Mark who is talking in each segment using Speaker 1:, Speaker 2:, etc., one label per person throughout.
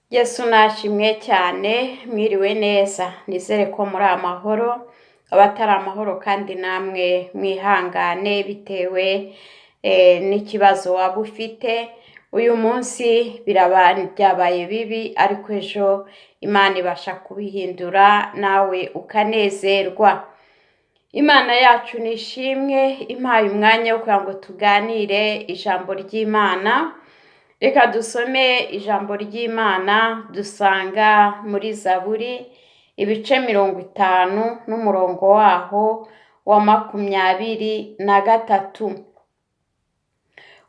Speaker 1: Yesu nashimwe cyane, mwiriwe neza, nizere ko muri amahoro, abatari amahoro kandi namwe mwihangane bitewe n'ikibazo waba ufite. Uyu munsi byabaye bibi, ariko ejo Imana ibasha kubihindura nawe ukanezerwa. Imana yacu nishimwe, impaye umwanya wo kugira ngo tuganire ijambo ry'Imana. Reka dusome ijambo ry'Imana dusanga muri Zaburi ibice 50 n'umurongo waho wa 23.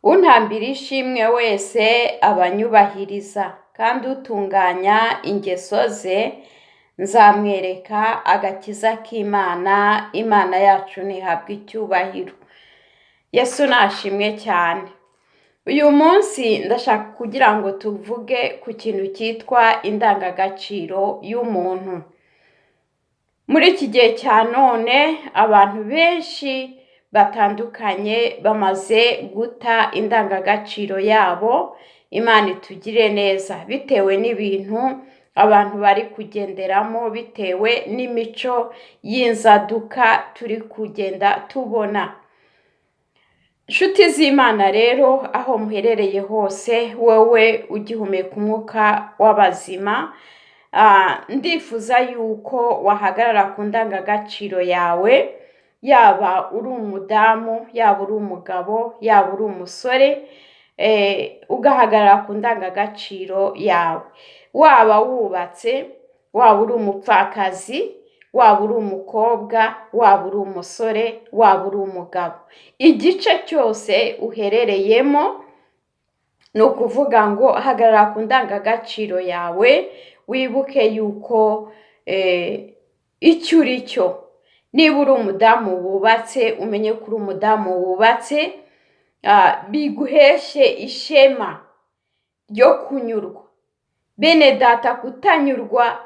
Speaker 1: Untambira ishimwe wese abanyubahiriza, kandi utunganya ingeso ze nzamwereka agakiza k'Imana. Imana yacu ntihabwe icyubahiro. Yesu nashimwe cyane. Uyu munsi ndashaka kugira ngo tuvuge ku kintu cyitwa indangagaciro y'umuntu. Muri iki gihe cya none abantu benshi batandukanye bamaze guta indangagaciro yabo. Imana itugire neza bitewe n'ibintu abantu bari kugenderamo, bitewe n'imico y'inzaduka turi kugenda tubona. Nshuti z'Imana rero, aho muherereye hose, wowe ugihumeka umwuka w'abazima, ndifuza yuko wahagarara ku ndangagaciro yawe, yaba uri umudamu, yaba uri umugabo, yaba uri umusore, ugahagarara ku ndangagaciro yawe. Waba wubatse, waba uri umupfakazi, waba uri umukobwa, waba uri umusore, waba uri umugabo, igice cyose uherereyemo, ni ukuvuga ngo hagarara ku ndangagaciro yawe, wibuke yuko icyo uri cyo. Niba uri umudamu wubatse, umenye ko uri umudamu wubatse, biguheshe ishema ryo kunyurwa. Bene data, kutanyurwa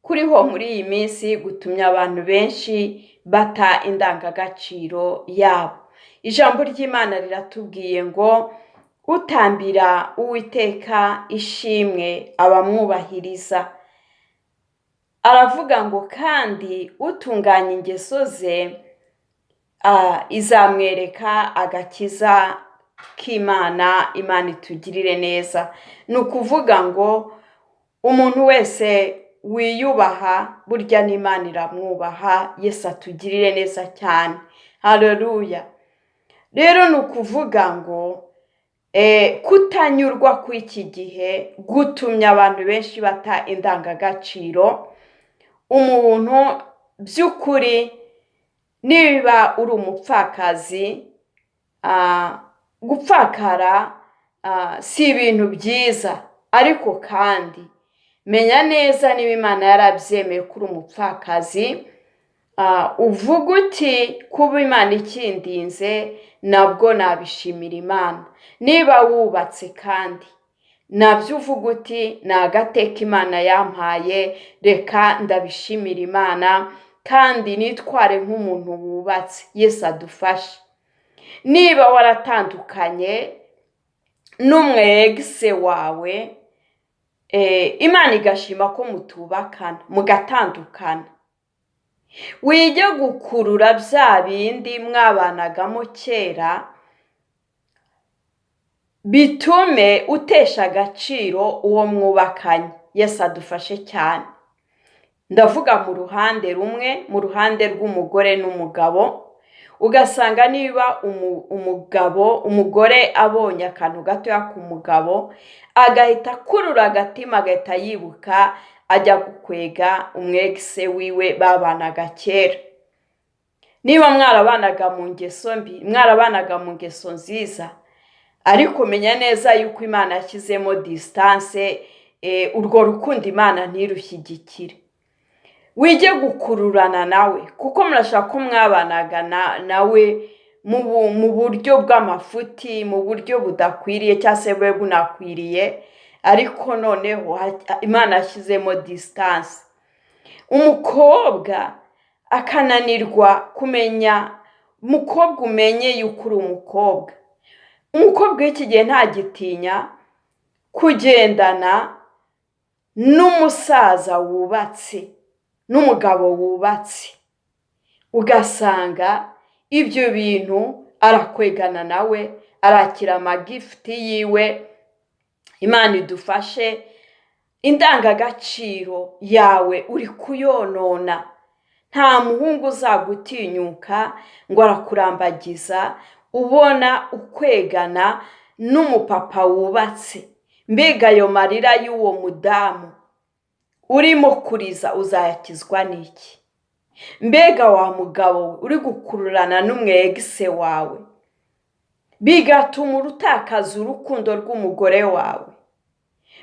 Speaker 1: kuriho muri iyi minsi gutumye abantu benshi bata indangagaciro yabo. Ijambo ry'Imana riratubwiye ngo utambira Uwiteka ishimwe abamwubahiriza. Aravuga ngo kandi utunganya ingeso ze izamwereka agakiza k'Imana. Imana itugirire neza. Ni ukuvuga ngo umuntu wese wiyubaha burya n'Imana iramwubaha. Yesu atugirire neza cyane. Haleluya. Rero ni ukuvuga ngo kutanyurwa kw'iki gihe gutumye abantu benshi bata indangagaciro. Umuntu by'ukuri, niba uri umupfakazi, gupfakara si ibintu byiza, ariko kandi menya neza niba Imana yarabyemeye ko uri umupfakazi, uvuga uti kuba Imana ikindinze nabwo nabishimira Imana. Niba wubatse kandi nabyo uvuga uti ni agateka Imana yampaye, reka ndabishimira Imana kandi nitware nk'umuntu wubatse. Yesu adufashe. Niba waratandukanye n'umwegise wawe, Imana igashima ko mutubakana, mugatandukana, wijya gukurura bya bindi mwabanagamo kera, bitume utesha agaciro uwo mwubakanye. Yesu adufashe cyane. Ndavuga mu ruhande rumwe, mu ruhande rw'umugore n'umugabo, ugasanga niba umugore abonye akantu gatoya ku mugabo, agahita akurura agatima, agahita yibuka ajya gukwega umwegise wiwe babanaga kera. Niba mwarabanaga mu ngeso mbi, mwarabanaga mu ngeso nziza, ariko menya neza yuko Imana yashyizemo distance, urwo rukundo Imana ntirushyigikire. Wijye gukururana nawe kuko murashaka ko mwabanaga nawe mu buryo bw'amafuti, mu buryo budakwiriye cyangwa se bwe bunakwiriye, ariko noneho Imana yashyizemo distance. Umukobwa akananirwa kumenya, umukobwa umenye yuko uri umukobwa. Umukobwa w'iki gihe ntagitinya kugendana n'umusaza wubatse n'umugabo wubatse, ugasanga ibyo bintu arakwegana nawe, arakira amagifuti yiwe. Imana idufashe, indangagaciro yawe uri kuyonona. Nta muhungu uzagutinyuka ngo arakurambagiza ubona ukwegana n'umupapa wubatse. Mbega ayo marira y'uwo mudamu urimo kuriza uzayakizwa n'iki? Mbega wa mugabo uri gukururana n'umwegise wawe, bigatuma urutakaza urukundo rw'umugore wawe,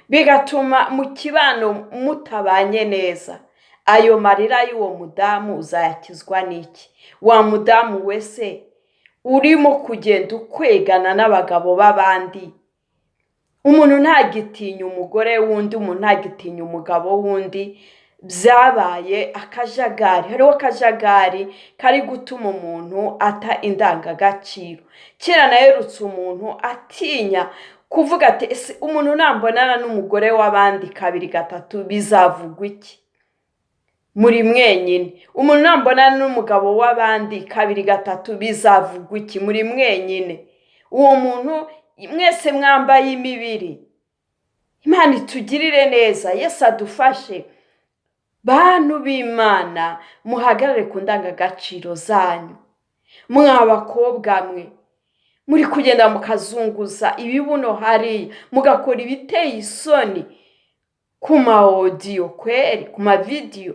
Speaker 1: bigatuma mu kibano mutabanye neza. Ayo marira y'uwo mudamu uzayakizwa n'iki? Wa mudamu wese urimo kugenda ukwegana n'abagabo b'abandi. Umuntu ntagitinya umugore wundi, umuntu ntagitinya umugabo wundi. Byabaye akajagari. Hariho akajagari kari gutuma umuntu ata indangagaciro. Kera naherutse umuntu atinya kuvuga ati ese umuntu nambonana n'umugore w'abandi kabiri gatatu bizavugwa iki? Muri mwenyine. Umuntu nambonana n'umugabo w'abandi kabiri gatatu bizavugwa iki? Muri mwenyine. Uwo muntu mwese mwambaye imibiri. Imana itugirire neza. Yesu adufashe. Bantu b'Imana, muhagarare ku ndangagaciro zanyu. Mwa bakobwa mwe muri kugenda mukazunguza ibibuno hariya, mugakora ibiteye isoni ku ma audio, kweri ku ma video.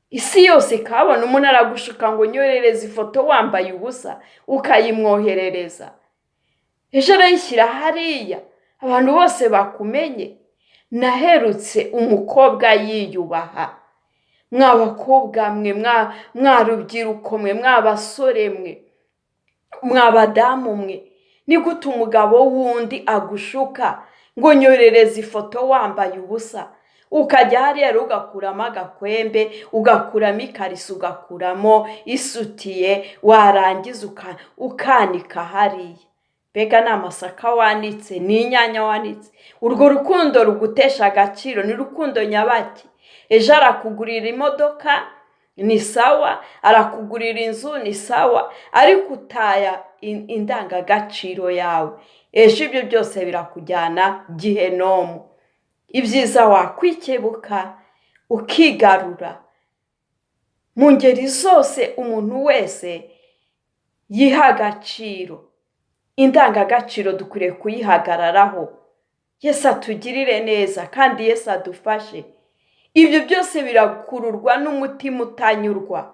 Speaker 1: Isi yose kabona umuntu aragushuka ngo nyorereze ifoto wambaye ubusa ukayimwoherereza. Ejo arayishyira hariya abantu bose bakumenye. Naherutse umukobwa yiyubaha. Mwa bakobwa mwe, mwa rubyiruko mwe, mwa basore mwe, mwa badamu mwe, ni gute umugabo wundi agushuka ngo nyorereze ifoto wambaye ubusa, ukajya hariya ugakuramo agakwembe, ugakuramo ikariso, ugakuramo isutiye, warangiza ukanika hariya. Mbega ni amasaka wanitse, ni inyanya wanitse. Urwo rukundo rugutesha agaciro ni rukundo nyabaki. Ejo arakugurira imodoka, ni sawa. Arakugurira inzu, ni sawa. Ariko utaya indangagaciro yawe, ejo ibyo byose birakujyana gihenomu. Ibyiza wakwikebuka ukigarura. Mu ngeri zose umuntu wese yiha agaciro. Indangagaciro dukwiriye kuyihagararaho. Yesu atugirire neza kandi Yesu adufashe. Ibyo byose birakururwa n'umutima utanyurwa.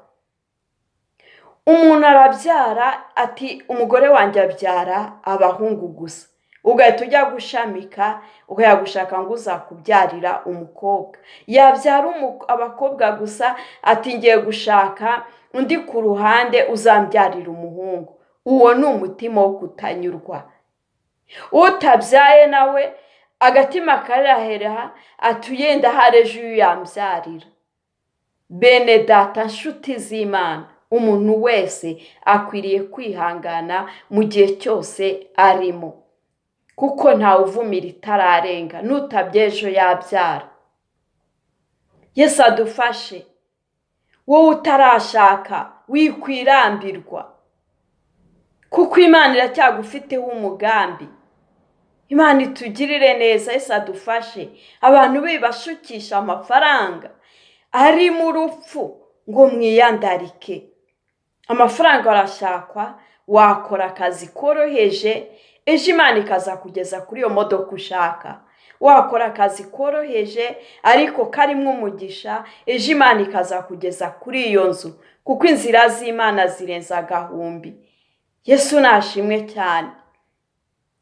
Speaker 1: Umuntu arabyara ati umugore wanjye abyara abahungu gusa. Ugahita ujya gushamika, ukajya gushaka ngo uzakubyarira umukobwa. Yabyara abakobwa gusa ati ngiye gushaka undi ku ruhande uzambyarira umuhungu. Uwo ni umutima wo kutanyurwa. Utabyaye nawe agatima karahera atuyenda harejo yambyarira. Bene data, nshuti z'Imana, umuntu wese akwiriye kwihangana mu gihe cyose arimo, kuko ntawe uvumira itararenga. Nutabyejo yabyara. Yesu adufashe. Wowe utarashaka wikwirambirwa, kuko Imana iracyagufiteho umugambi. Imana itugirire neza. Yesu adufashe. Abantu bibashukisha amafaranga ari mu rupfu ngo mwiyandarike. Amafaranga arashakwa, wakora akazi koroheje, ejo Imana ikazakugeza kuri iyo modoka ushaka. Wakora akazi koroheje ariko karimo umugisha, ejo Imana ikazakugeza kuri iyo nzu, kuko inzira z'Imana zirenza agahumbi. Yesu nashimwe cyane.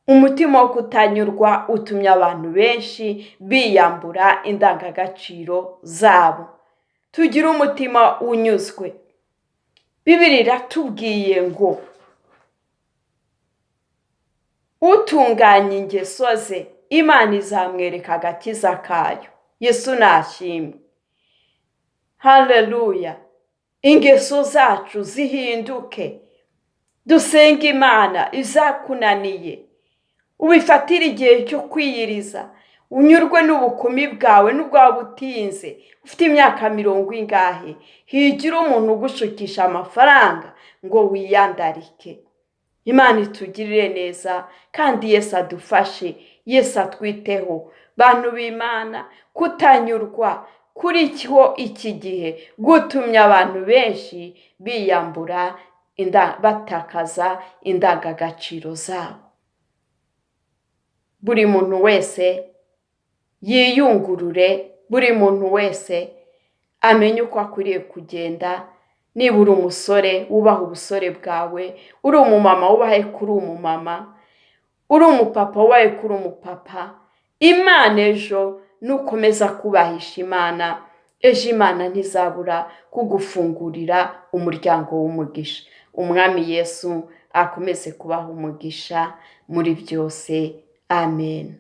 Speaker 1: Umutima wo kutanyurwa utumye abantu benshi biyambura indangagaciro zabo. Tugire umutima unyuzwe. Bibiliya iratubwiye ngo utunganya ingeso ze Imana izamwereka agakiza kayo. Yesu nashimwe. Haleluya. Ingeso zacu zihinduke. Dusenga Imana izakunaniye. Ubifatire igihe cyo kwiyiriza. unyurwe n'ubukumi bwawe n'ubwo waba utinze ufite imyaka 40 higira umuntu ugushukisha amafaranga ngo wiyandarike. Imana itugirire neza kandi Yesu adufashe, Yesu atwiteho. Bantu b'Imana, kutanyurwa kuri iki gihe gutumye abantu benshi biyambura batakaza indangagaciro zabo. Buri muntu wese yiyungurure, buri muntu wese amenye uko akwiriye kugenda. Niba uri umusore wubaha ubusore bwawe, uri umumama wubahe kuri umumama, uri umupapa wubahe kuri umupapa. Imana ejo nukomeza kubahisha Imana, ejo Imana ntizabura kugufungurira umuryango w'umugisha. Umwami Yesu akomeze kubaha umugisha muri byose. Amen.